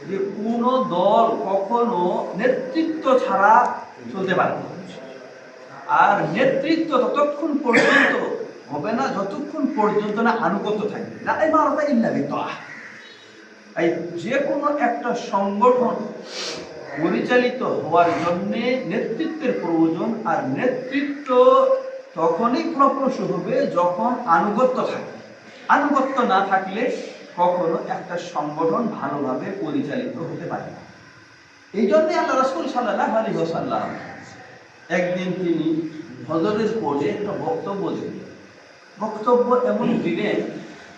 যে কোন দল কখনো নেতৃত্ব ছাড়া চলতে পারে না, আর নেতৃত্ব ততক্ষণ পর্যন্ত হবে না যতক্ষণ পর্যন্ত না আনুগত্য থাকবে না। এই মারতা ইল্লা বিতাহ। এই যে কোনো একটা সংগঠন পরিচালিত হওয়ার জন্য নেতৃত্বের প্রয়োজন, আর নেতৃত্ব তখনই ফলপ্রসূ হবে যখন আনুগত্য থাকবে। আনুগত্য না থাকলে কখনো একটা সংগঠন ভালোভাবে পরিচালিত হতে পারে না। এই জন্যই আল্লাহ রাসূল সাল্লাল্লাহু আলাইহি ওয়াসাল্লাম একদিন তিনি হজরের পরে একটা বক্তব্য দিলেন। বক্তব্য এমন দিলেন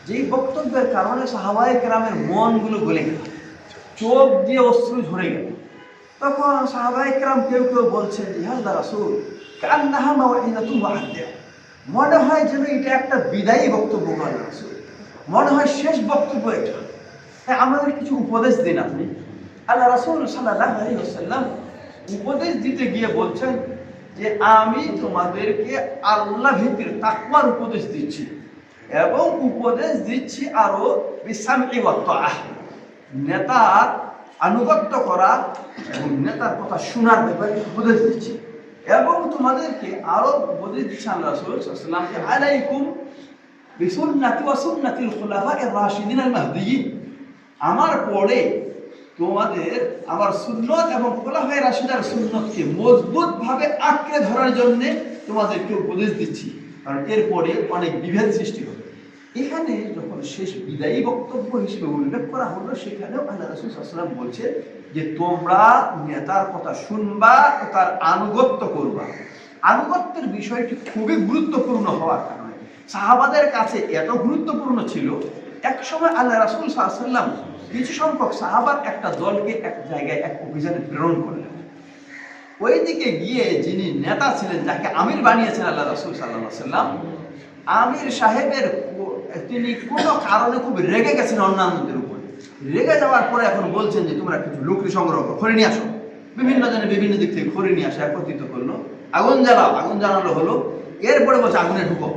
যেই বক্তব্যের কারণে সাহাবায়ে কেরামের মনগুলো গলে গেল, চোখ দিয়ে অশ্রু ঝরে গেল। তখন সাহাবায়ে কেরাম কেউ কেউ বলছেন যে ইয়া রাসূল কান্নাহা মাওইদাতুন মুআদ্দিয়া, মনে হয় যেন এটা একটা বিদায়ী বক্তব্য বলেন রাসূল, মনে হয় শেষ বক্তব্য এটা, আমাদের কিছু উপদেশ দিন আপনি। আল্লাহ রাসূল সাল্লাল্লাহু আলাইহি ওয়াসাল্লাম উপদেশ দিতে গিয়ে বলছেন যে আমি তোমাদেরকে আল্লাহ ভীতির তাকওয়ার উপদেশ দিচ্ছি, এবং উপদেশ দিচ্ছি আরো বিসামঈ ওয়া তাআহ, নেতার আনুগত্য করা এবং নেতার কথা শোনার ব্যাপারে উপদেশ দিচ্ছি। এবং তোমাদেরকে আরো উপদেশ দিচ্ছি আল্লাহ রাসূল সাল্লাল্লাহু আলাইহি ওয়াসাল্লাম আলাইকুম বিসুন্নতি ওয়া সুন্নাতিল খুলাফায়ে রাশিদিন আল মাহদিয়্যিন, আমার পরে তোমাদের আমার সুন্নত এবং খোলাফায়ে রাশিদার সুন্নতকে মজবুতভাবে আঁকড়ে ধরার জন্য তোমাদেরকে উপদেশ দিচ্ছি, কারণ এরপরে অনেক বিভেদ সৃষ্টি হবে। এখানে যখন শেষ বিদায়ী বক্তব্য হিসেবে উল্লেখ করা হলো, সেখানেও আল্লাহ রাসূল সাল্লাল্লাহু আলাইহি ওয়াসাল্লাম বলছে যে তোমরা নেতার কথা শুনবা, তার আনুগত্য করবা। আনুগত্যের বিষয়টি খুবই গুরুত্বপূর্ণ হওয়ার কারণে সাহাবাদের কাছে এত গুরুত্বপূর্ণ ছিল, এক সময় আল্লাহ রাসূল সাল্লাল্লাহু আলাইহি ওয়াসাল্লাম কিছু সংখ্যক সাহাবার একটা দলকে এক জায়গায় এক অভিযানে প্রেরণ করলেন। ওইদিকে গিয়ে যিনি নেতা ছিলেন, যাকে আমির বানিয়েছেন আল্লাহ রাসূল সাল্লাল্লাহু আলাইহি ওয়াসাল্লাম, আমির সাহেবের তিনি কোনো কারণে খুব রেগে গেছেন অন্যান্যদের উপরে। রেগে যাওয়ার পরে এখন বলছেন যে তোমরা কিছু লোকরি সংগ্রহ করো, খড়ি নিয়ে আসো। বিভিন্ন জনে বিভিন্ন দিক থেকে খড়ি নিয়ে আসে, একত্রিত করলো, আগুন জ্বালাও, আগুন জ্বালানো হলো। এরপরে বলছে আগুনে ঢুকো।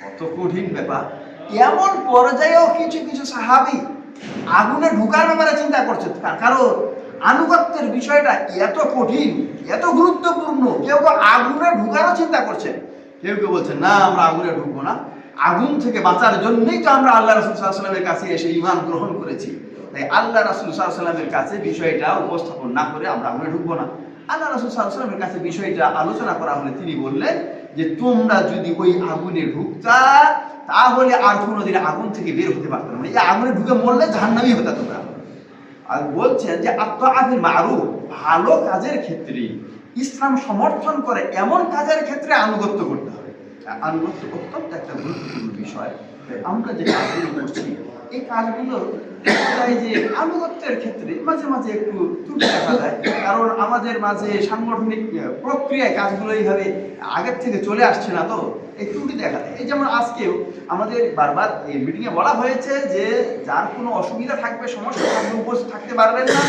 কত কঠিন ব্যাপার! এমন পর্যায়েও কিছু কিছু সাহাবী আগুনে ঢুকার ব্যাপারে চিন্তা করছে, কারণ আনুগত্যের বিষয়টা এত কঠিন, এত গুরুত্বপূর্ণ। কেউ কেউ আগুনে ঢুকারও চিন্তা করছে, কেউ কেউ বলছে না আমরা আগুনে ঢুকবো না, আগুন থেকে বাঁচার জন্যই তো আমরা আল্লাহ রাসূল সাল্লাল্লাহু আলাইহি ওয়াসাল্লামের কাছে এসে ঈমান গ্রহণ করেছি। তাই আল্লাহ রাসূল সাল্লাল্লাহু আলাইহি ওয়াসাল্লামের কাছে বিষয়টা উপস্থাপন না করে আমরা আগুনে ঢুকবো না। আল্লাহ রাসূল সাল্লাল্লাহু আলাইহি ওয়াসাল্লামের কাছে বিষয়টা আলোচনা করা হলে তিনি বললেন যে তোমরা যদি ওই আগুনে ঢুকতা তাহলে আর কোনোদিন আগুন থেকে বের হতে পারতো না, এই আগুনে ঢুকে মরলে জাহান্নামী হতে তোমরা। আর বলছেন যে আত-তাআতুল মারুফ, ভালো কাজের ক্ষেত্রে ইসলাম সমর্থন করে এমন কাজের ক্ষেত্রে আনুগত্য করতে হবে। আনুগত্য অত্যন্ত একটা গুরুত্বপূর্ণ বিষয়। আমরা যে কাজগুলো করছি এই কাজগুলো যে আনুগত্যের ক্ষেত্রে মাঝে মাঝে একটু ত্রুটি দেখা যায়, কারণ আমাদের মাঝে সাংগঠনিক প্রক্রিয়ায় কাজগুলো এইভাবে আগের থেকে চলে আসছে না, তো এই ত্রুটি দেখা যায়। এই যেমন আজকেও আমাদের বারবার এই মিটিংয়ে বলা হয়েছে যে যার কোনো অসুবিধা থাকবে, সমস্যা থাকবে, উপস্থিত থাকতে পারবেন না,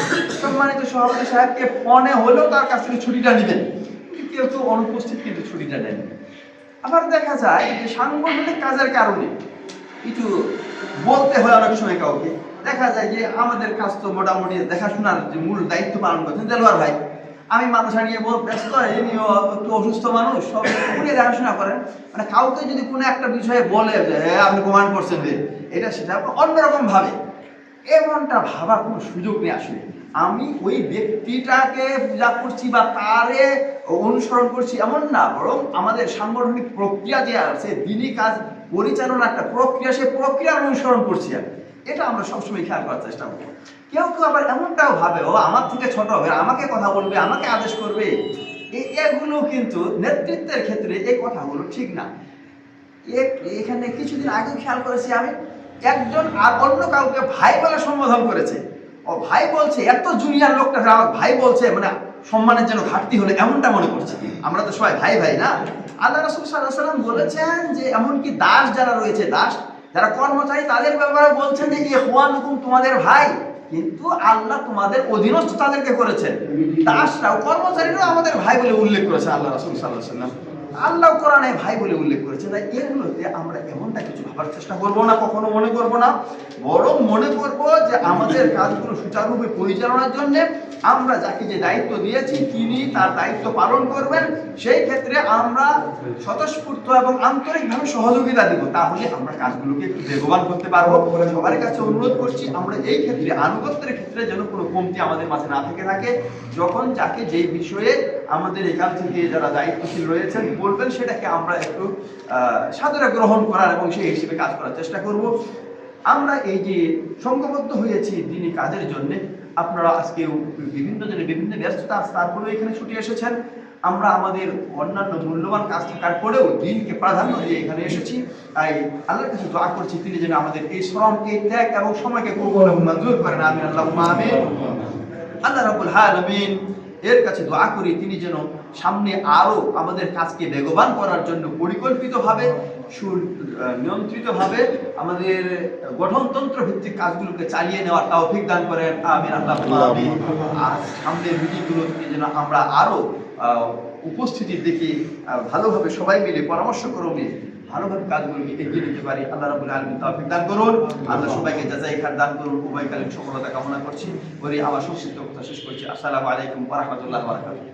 সম্মানিত সভাপতি সাহেবকে ফোনে হলেও তার কাছ থেকে ছুটিটা নেবেন। কেউ কেউ অনুপস্থিত কিন্তু ছুটিটা নেন। আবার দেখা যায় যে সাংগঠনিক কাজের কারণে কিছু বলতে হয় অনেক সময় কাউকে, দেখা যায় যে আমাদের কাজ তো মোটামুটি দেখাশোনার যে মূল দায়িত্ব পালন করছেন দেলোয়ার ভাই, আমি মাদ্রাসা নিয়ে ব্যস্ত, এমনিও একটু অসুস্থ মানুষ, সব উনি দেখাশোনা করেন। মানে কাউকে যদি কোনো একটা বিষয়ে বলে যে হ্যাঁ আপনি প্রমাণ করছেন যে এটা সেটা অন্যরকম ভাবে, এমনটা ভাবার কোনো সুযোগ নেই। আসলে আমি ওই ব্যক্তিটাকে পূজা করছি বা তারে অনুসরণ করছি এমন না, বরং আমাদের সাংগঠনিক প্রক্রিয়া যে আছে, দিনই কাজ পরিচালনা একটা প্রক্রিয়া, সেই প্রক্রিয়া অনুসরণ করছি আমি, এটা আমরা সবসময় খেয়াল করার চেষ্টা করবো। কেউ কেউ আবার এমনটাও ভাবে ও আমার থেকে ছোট হবে, আমাকে কথা বলবে, আমাকে আদেশ করবে, এগুলো কিন্তু নেতৃত্বের ক্ষেত্রে এই কথাগুলো ঠিক না। এখানে কিছুদিন আগে খেয়াল করেছি আমি, একজন আর অন্য কাউকে ভাই বলে সম্বোধন করেছে। ও ভাই বলছে, এত জুনিয়র লোকটা আমার ভাই বলছে, মানে সম্মানের যেন ঘাটতি হলে এমনটা মনে করছে। আমরা তো সবাই ভাই ভাই না। আল্লাহ রাসূল সাল্লাল্লাহু আলাইহি ওয়াসাল্লাম বলেছেন যে এমনকি দাস যারা রয়েছে, দাস যারা কর্মচারী, তাদের ব্যাপারে বলছেন যে ইখওয়ানুকুম, তোমাদের ভাই, কিন্তু আল্লাহ তোমাদের অধীনস্থ তাদেরকে করেছেন। দাসরাও কর্মচারীরাও আমাদের ভাই বলে উল্লেখ করেছে আল্লাহ রাসূল সাল্লাল্লাহু আলাইহি ওয়াসাল্লাম। আল্লাহ কোরআনে ভাই বলে উল্লেখ করেছে। তাই এগুলোতে আমরা এমনটা কিছু ভাবার চেষ্টা করব না, কখনো মনে করব না, বরং মনে করব যে আমাদের কাজগুলো সুচারুরূপে পরিচালনার জন্য আমরা যাকে যে দায়িত্ব দিয়েছি তিনি তার দায়িত্ব পালন করবেন। সেই ক্ষেত্রে আমরা স্বতঃস্ফূর্ত এবং আন্তরিকভাবে সহযোগিতা দিব, তাহলে আমরা কাজগুলোকে একটু বেগবান করতে পারবো। সবার কাছে অনুরোধ করছি আমরা এই ক্ষেত্রে আনুগত্যের ক্ষেত্রে যেন কোনো কমতি আমাদের মাঝে না থেকে থাকে। যখন যাকে যেই বিষয়ে আমাদের এখান থেকে যারা দায়িত্বশীল রয়েছেন বলবেন সেটাকে আমরা একটু সাদরে গ্রহণ করার এবং সেই হিসেবে কাজ করার চেষ্টা করব। আমরা এই যে সংঘবদ্ধ হয়েছি দিনই কাজের জন্য, আপনারা আজকে বিভিন্ন জনে বিভিন্ন ব্যস্ততা আছে, তারপরেও এখানে ছুটে এসেছেন। আমরা আমাদের অন্যান্য মূল্যবান কাজ থাকার পরেও দিনকে প্রাধান্য দিয়ে এখানে এসেছি। তাই আল্লাহর কাছে দোয়া করছি তিনি যেন আমাদের এই শ্রম, এই ত্যাগ এবং সময়কে কবুল এবং মঞ্জুর করেন। আমিন আল্লাহুম্মা আমিন। আল্লাহ রাব্বুল আলামিন এর কাছে দোয়া করি তিনি যেন সামনে আরো আমাদের কাজকে বেগবান করার জন্য পরিকল্পিতভাবে নিয়ন্ত্রিতভাবে আমাদের গঠনতন্ত্র ভিত্তিক কাজগুলোকে চালিয়ে নেওয়ার তৌফিক দান করেন। আমিন আল্লাহুম্মা আমিন। আর সামনের মিটিংগুলোতে যেন আমরা আরো উপস্থিতি দেখে ভালোভাবে সবাই মিলে পরামর্শ ক্রমে ভালোভাবে কাজগুলোকে এগিয়ে নিতে পারি। আল্লাহ রাব্বুল আলামিন তৌফিক দান করুন। আল্লাহ সবাইকে জাযায়ে খায়র দান করুন। উভয়কালীন সফলতা কামনা করছি। আমার সংক্ষিপ্ত কথা শেষ করছি। আসসালামু আলাইকুম ওয়া রাহমাতুল্লাহি ওয়া বারাকাতুহু।